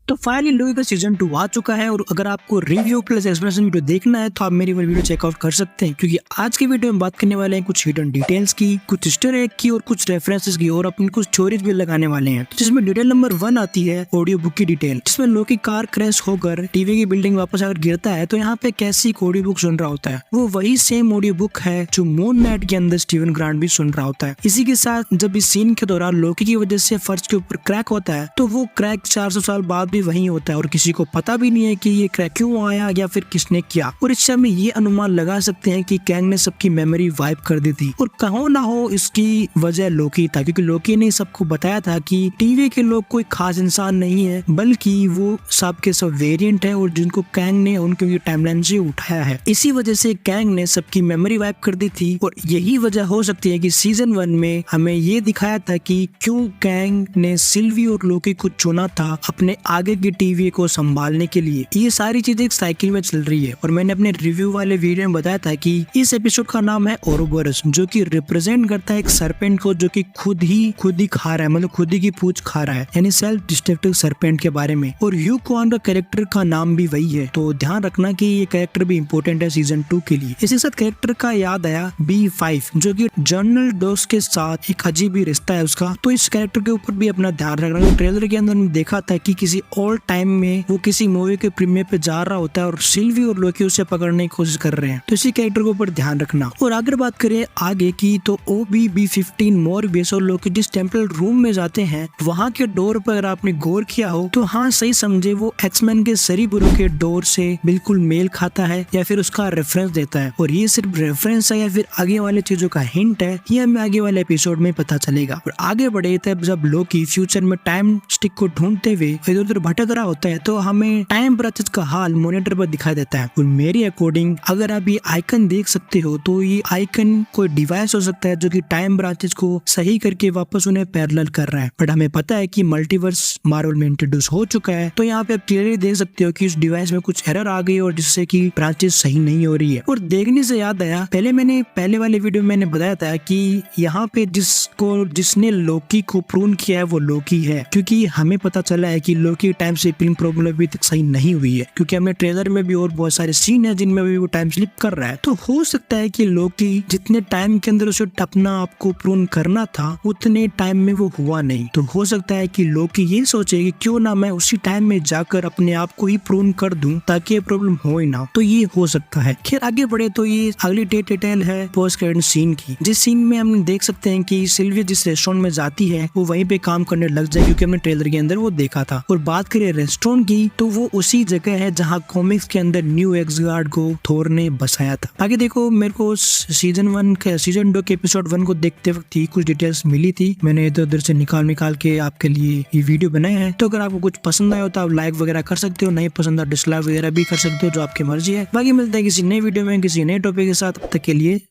तो फाइनली लोकी का सीजन 2 आ चुका है और अगर आपको रिव्यू प्लस एक्सप्लेनेशन वीडियो देखना है तो आप मेरी वीडियो चेकआउट कर सकते हैं, क्योंकि आज की वीडियो में बात करने वाले हैं कुछ हिडन डिटेल्स की, कुछ ईस्टर एग की और कुछ रेफरेंसेस की और अपनी कुछ स्टोरीज भी लगाने वाले हैं। जिसमें डिटेल नंबर 1 आती है ऑडियो बुक की डिटेल, जिसमें लोकी कार क्रैश होकर टीवी की बिल्डिंग वापस आकर गिरता है तो यहाँ पे कैसी ऑडियो बुक सुन रहा होता है। वो वही सेम ऑडियो बुक है जो मून नाइट के अंदर स्टीवन ग्रांट भी सुन रहा होता है। इसी के साथ जब इस सीन के दौरान लोकी की वजह से फर्श के ऊपर क्रैक होता है तो वो क्रैक 400 साल बाद भी वहीं होता है और किसी को पता भी नहीं है कि ये क्रैक क्यों आया या फिर किसने किया। और इस समय ये अनुमान लगा सकते हैं कि कैंग ने सबकी मेमोरी वाइप कर दी थी और कहो ना हो इसकी वजह लोकी था, क्योंकि लोकी ने सबको बताया था कि टीवी के लोग कोई खास इंसान नहीं है बल्कि वो सब के सब वेरिएंट है और जिनको कैंग ने उनके टाइमलाइन से उठाया है। इसी वजह से कैंग ने सबकी मेमोरी वाइप कर दी थी और यही वजह हो सकती है कि सीजन 1 में हमें ये दिखाया था कि क्यों कैंग ने सिल्वी और लोकी को चुना था अपने आगे की टीवी को संभालने के लिए। ये सारी चीजें एक साइकिल में चल रही है और मैंने अपने रिव्यू वाले वीडियो में बताया था कि इस एपिसोड का नाम है ओरोबोरस, जो कि रिप्रेजेंट करता है एक सरपेंट को जो कि खुद ही खा रहा है, मतलब खुद ही की पूंछ खा रहा है, यानी सेल्फ डिस्ट्रक्टिव सरपेंट के बारे में। और ह्यू क्वान का कैरेक्टर का नाम भी वही है, तो ध्यान रखना कि ये कैरेक्टर भी इम्पोर्टेंट है सीजन 2 के लिए। इसी साथ कैरेक्टर का याद आया B5, जो कि जनरल डोस के साथ एक अजीब ही रिश्ता है उसका, तो इस कैरेक्टर के ऊपर भी अपना ध्यान रखना। ट्रेलर के अंदर देखा था कि किसी और टाइम में वो किसी मूवी के प्रीमियर पे जा रहा होता है और सिल्वी और लोकी उसे पकड़ने की कोशिश कर रहे हैं, तो इसी कैरेक्टर के ऊपर ध्यान रखना। और अगर बात करें आगे की तो OB-B15 मॉर्बियस और लोकी जिस टेम्पल रूम में जाते हैं वहाँ के डोर पर अगर आपने गौर किया हो तो हाँ सही समझे वो एक्समैन के सेरेब्रो के डोर से बिल्कुल मेल खाता है या फिर उसका रेफरेंस देता है। और ये सिर्फ रेफरेंस है या फिर आगे वाले चीजों का हिंट है ये हमें आगे वाले एपिसोड में पता चलेगा। और आगे बढ़े तब जब लोकी फ्यूचर में टाइम स्टिक को ढूंढते हुए इधर उधर भटक रहा होता है तो हमें टाइम ब्रांचेस का हाल मॉनिटर पर दिखाई देता है। और मेरी अकॉर्डिंग अगर आप ये आइकन देख सकते हो तो ये आइकन कोई डिवाइस हो सकता है जो कि टाइम ब्रांचेस को सही करके वापस उन्हें पैरेलल कर रहा है। बट हमें पता है कि मल्टीवर्स मार्वल में इंट्रोड्यूस हो चुका है, तो यहाँ पे आप क्लियरली देख सकते हो कि इस डिवाइस में कुछ एरर आ गई और जिससे कि ब्रांचेस सही नहीं हो रही है। और देखने से याद आया पहले वाले वीडियो में मैंने बताया था कि यहाँ पे जिसने लोकी को प्रून किया है वो लोकी है, क्योंकि हमें पता चला है कि लोकी टाइम स्लिपिंग प्रॉब्लम अभी तक सही नहीं हुई है, क्योंकि हमें ट्रेलर में भी और बहुत सारे सीन है जिनमें भी वो टाइम स्लिप कर रहा है। तो हो सकता है कि लोकी जितने टाइम के अंदर उसे अपना आपको प्रून करना था उतने टाइम में वो हुआ नहीं, तो हो सकता है कि लोकी ये सोचे कि क्यों ना मैं उसी टाइम में जाकर अपने आप को ही प्रून कर दूं ताकि ये प्रॉब्लम हो ही ना। तो ये हो सकता है। खैर आगे बढ़े तो ये अगली डिटेल है पोस्ट क्रेडिट सीन की, जिस सीन में हम देख सकते हैं कि सिल्वी जिस रेस्टोरेंट में जाती है वो वहीं पे काम करने लग जाए, क्योंकि हमने ट्रेलर के अंदर वो देखा था। और बात करें रेस्टोरेंट की तो वो उसी जगह है जहाँ कॉमिक्स के अंदर न्यू एक्सगार्ड को थोर ने बसाया था। आगे देखो मेरे को सीजन 2 के एपिसोड 1 को देखते वक्त ही कुछ डिटेल्स मिली थी, मैंने इधर उधर से निकाल के आपके लिए ये वीडियो बनाया है। तो अगर आपको कुछ पसंद आया हो तो आप लाइक वगैरह कर सकते हो, नहीं पसंद है डिसलाइक वगैरह भी कर सकते हो, जो आपकी मर्जी है। बाकी मिलते हैं किसी नए वीडियो में किसी नए टॉपिक के साथ, तब तक के लिए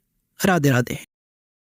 राधे राधे।